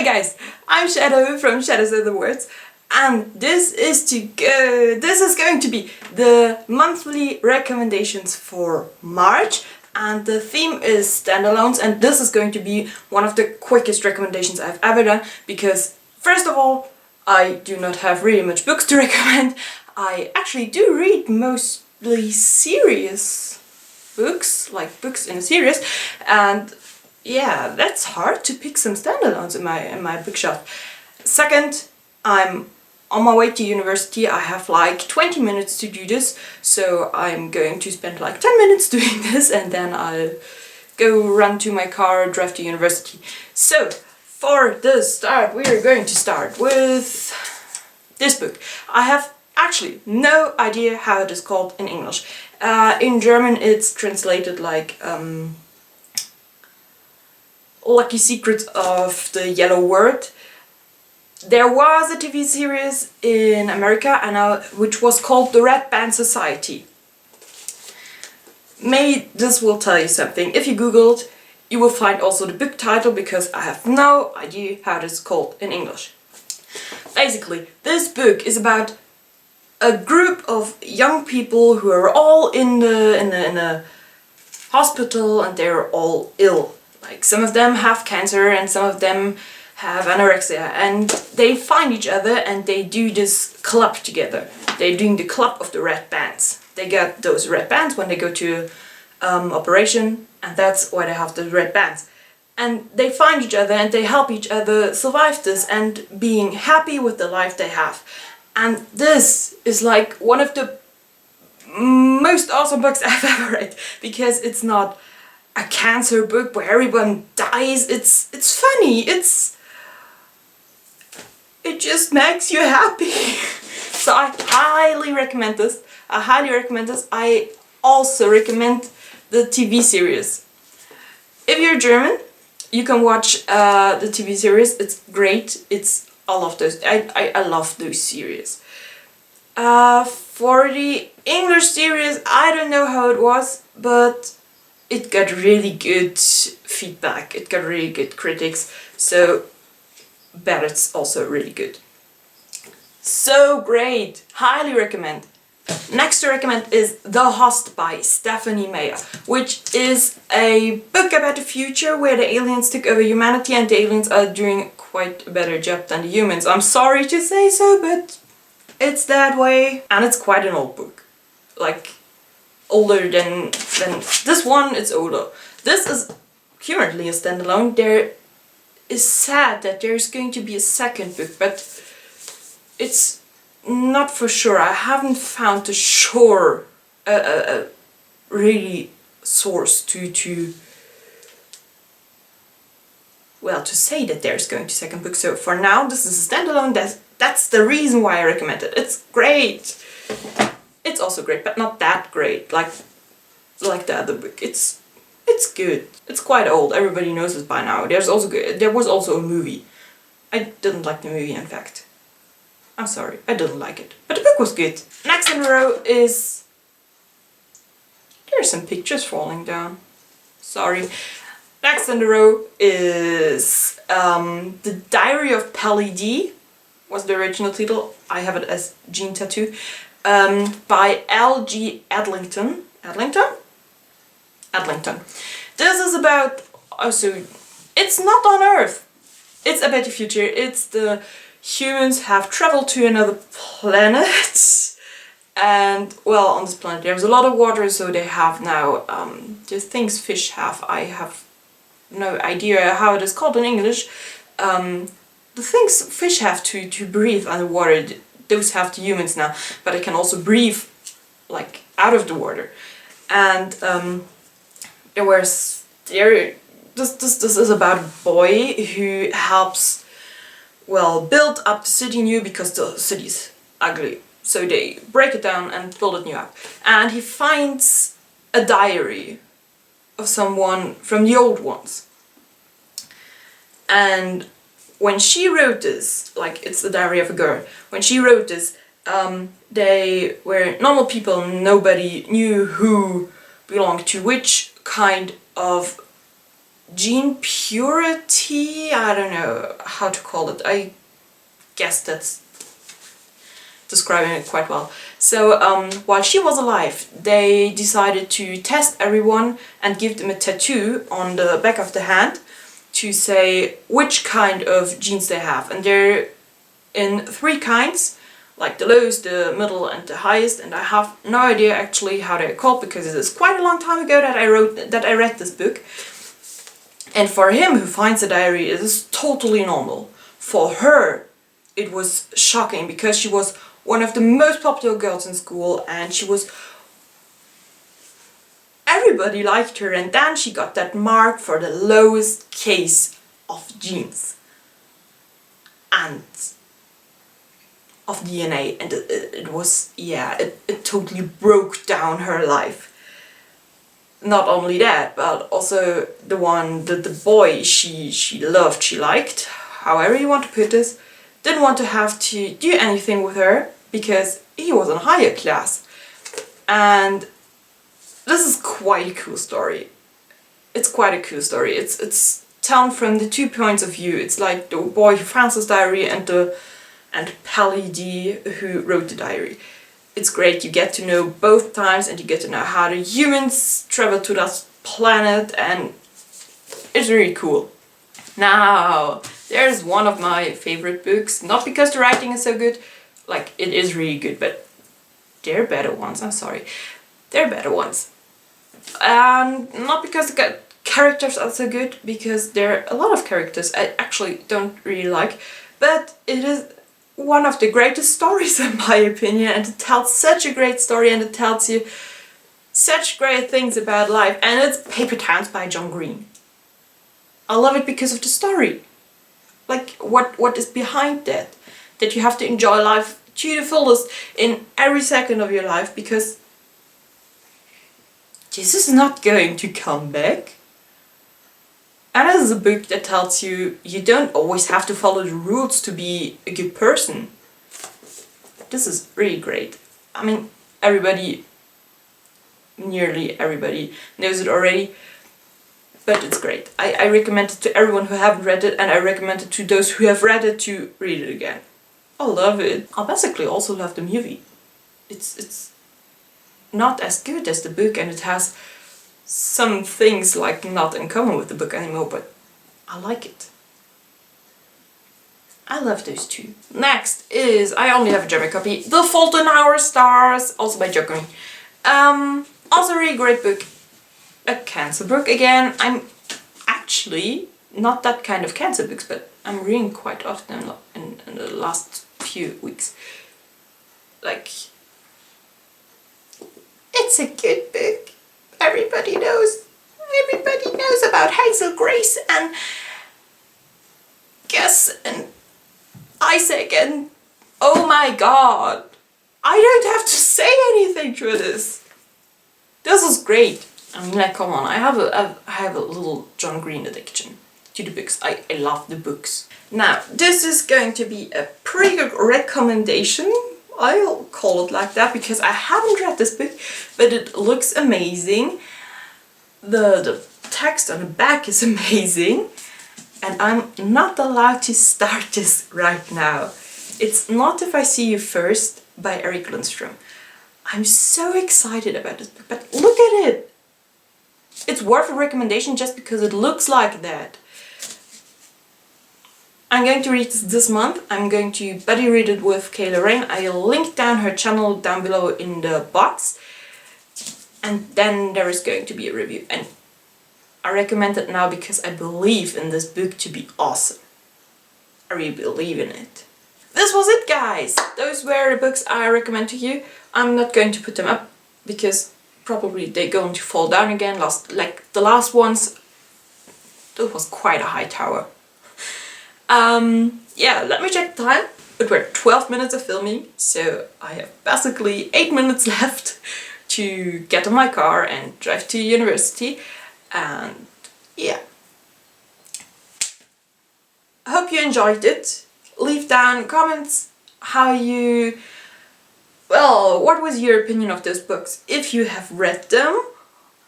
Hi guys, I'm Shadow from Shadows of the Words, and this is going to be the monthly recommendations for March, and the theme is standalones, and this is going to be one of the quickest recommendations I've ever done because first of all, I do not have really much books to recommend. I actually do read mostly serious books, like books in a series, and yeah, that's hard to pick some standalones in my bookshelf. Second, I'm on my way to university. I have like 20 minutes to do this, so I'm going to spend like 10 minutes doing this and then I'll go run to my car, drive to university. So, for the start, we are going to start with this book. I have actually no idea how it is called in English. In German it's translated like Lucky Secret of the Yellow Word. There was a TV series in America which was called The Red Band Society. This will tell you something. If you googled, you will find also the book title because I have no idea how it is called in English. Basically, this book is about a group of young people who are all in a hospital and they're all ill. Like some of them have cancer and some of them have anorexia, and they find each other and they do this club together. They're doing the club of the red bands. They get those red bands when they go to operation, and that's why they have the red bands. And they find each other and they help each other survive this and being happy with the life they have. And this is like one of the most awesome books I've ever read, because it's not a cancer book where everyone dies. It's funny. It just makes you happy. So I highly recommend this. I also recommend the TV series. If you're German, you can watch the TV series. It's great. I love those. I love those series. For the English series, I don't know how it was, but it got really good feedback. It got really good critics. So bet it's also really good. So great! Highly recommend. Next to recommend is The Host by Stephanie Meyer, which is a book about the future where the aliens took over humanity and the aliens are doing quite a better job than the humans. I'm sorry to say so, but it's that way. And it's quite an old book. Like, older than this one. It's older. This is currently a standalone. There is sad that there's going to be a second book, but it's not for sure. I haven't found a really source to say that there's going to second book. So for now, this is a standalone. That's the reason why I recommend it. It's great. It's also great, but not that great like the other book. It's good. It's quite old. Everybody knows it by now. There was also a movie. I didn't like the movie, in fact. I'm sorry, I didn't like it. But the book was good. Next in a row is... There's some pictures falling down. Sorry. Next in the row is The Diary of Pelly D, was the original title. I have it as Jean Tattoo. By L.G. Adlington. Adlington. This is about... Also, it's not on Earth. It's about the future. It's the humans have traveled to another planet. And, well, on this planet there's a lot of water, so they have now the things fish have. I have no idea how it is called in English. The things fish have to breathe underwater, those have the humans now, but they can also breathe like out of the water. And this is about a boy who helps, well, build up the city new because the city's ugly. So they break it down and build it new up. And he finds a diary of someone from the old ones. And when she wrote this, like it's the diary of a girl, when she wrote this, they were normal people, nobody knew who belonged to which kind of jean purity, I don't know how to call it. I guess that's describing it quite well. So while she was alive, they decided to test everyone and give them a tattoo on the back of the hand to say which kind of genes they have. And they're in 3 kinds, like the lowest, the middle and the highest, and I have no idea actually how they're called because it is quite a long time ago that I read this book. And for him who finds a diary, it is totally normal. For her, it was shocking because she was one of the most popular girls in school and everybody liked her, and then she got that mark for the lowest case of genes and of DNA, and it was, yeah, it totally broke down her life. Not only that, but also the boy she loved, she liked, however you want to put this, didn't want to have to do anything with her because he was in higher class. And this is quite a cool story. It's quite a cool story. It's told from the 2 points of view. It's like the boy who found his diary and Pally D who wrote the diary. It's great, you get to know both times and you get to know how the humans travel to that planet, and it's really cool. Now, there's one of my favorite books, not because the writing is so good, like it is really good, but there are better ones, I'm sorry. There are better ones. And not because the characters are so good, because there are a lot of characters I actually don't really like, but it is one of the greatest stories in my opinion, and it tells such a great story and it tells you such great things about life, and it's Paper Towns by John Green. I love it because of the story. Like what is behind that. That you have to enjoy life to the fullest in every second of your life, because this is not going to come back. And this is a book that tells you you don't always have to follow the rules to be a good person. This is really great. I mean, nearly everybody knows it already, but it's great. I recommend it to everyone who haven't read it, and I recommend it to those who have read it to read it again. I love it. I basically also love the movie. It's not as good as the book, and it has some things like not in common with the book anymore, but I like it. I love those 2. Next is, I only have a German copy, The Fault in Our Stars, also by John Green. Also a really great book. A cancer book again. I'm actually not that kind of cancer books, but I'm reading quite often in the last few weeks. Like, it's a good book. Everybody knows about Hazel Grace and Gus and Isaac, and oh my god, I don't have to say anything to this. This is great. I mean, like, come on, I have a little John Green addiction to the books. I love the books. Now, this is going to be a pretty good recommendation. I'll call it like that because I haven't read this book, but it looks amazing. The text on the back is amazing, and I'm not allowed to start this right now. It's Not If I See You First by Eric Lundström. I'm so excited about this book, but look at it! It's worth a recommendation just because it looks like that. I'm going to read this month. I'm going to buddy read it with Kayla Rain. I'll link down her channel down below in the box. And then there is going to be a review. And I recommend it now because I believe in this book to be awesome. I really believe in it. This was it, guys! Those were the books I recommend to you. I'm not going to put them up because probably they're going to fall down again. Like the last ones, that was quite a high tower. Yeah, let me check the time. It were 12 minutes of filming, so I have basically 8 minutes left to get in my car and drive to university. And yeah. I hope you enjoyed it. Leave down comments what was your opinion of those books, if you have read them.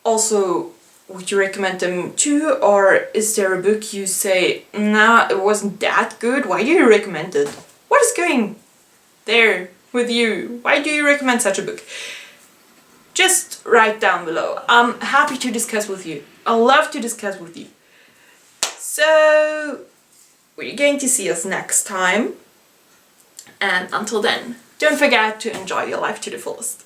Also, would you recommend them too, or is there a book you say, nah, it wasn't that good, why do you recommend it? What is going there with you? Why do you recommend such a book? Just write down below. I'm happy to discuss with you. I love to discuss with you. So, we're going to see us next time. And until then, don't forget to enjoy your life to the fullest.